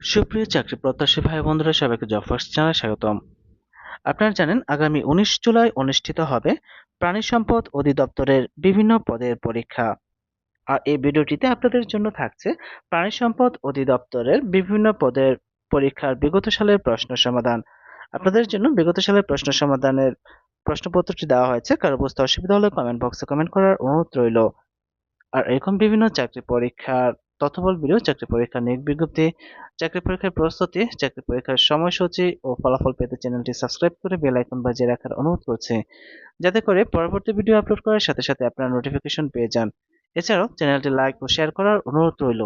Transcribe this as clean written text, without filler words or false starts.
সুপ্রিয় চাকরি প্রত্যাশী ভাই বন্ধুরা, সবাইকে জব ফার্স্ট চ্যানেলে স্বাগতম। আপনারা জানেন আগামী ১৯ জুলাই অনুষ্ঠিত হবে প্রাণী সম্পদ অধিদপ্তরের বিভিন্ন পদের পরীক্ষা। আর এই ভিডিওটিতে আপনাদের জন্য থাকছে প্রাণী সম্পদ অধিদপ্তরের বিভিন্ন পদের পরীক্ষার বিগত সালের প্রশ্ন সমাধান। আপনাদের জন্য বিগত সালের প্রশ্ন সমাধানের প্রশ্নপত্রটি দেওয়া হয়েছে। কারো বুঝতে অসুবিধা হলে কমেন্ট বক্সে কমেন্ট করার অনুরোধ রইল। আর এরকম বিভিন্ন চাকরি পরীক্ষার তথ্যবল ভিডিও, চাকরি পরীক্ষার নিয়োগ বিজ্ঞপ্তি, চাকরি পরীক্ষার প্রস্তুতি, চাকরি পরীক্ষার সময়সূচি ও ফলাফল পেতে চ্যানেলটি সাবস্ক্রাইব করে বেল আইকন বাজিয়ে রাখার অনুরোধ করছি, যাতে করে পরবর্তী ভিডিও আপলোড করার সাথে সাথে আপনারা নোটিফিকেশন পেয়ে যান। এছাড়াও চ্যানেলটি লাইক ও শেয়ার করার অনুরোধ রইল।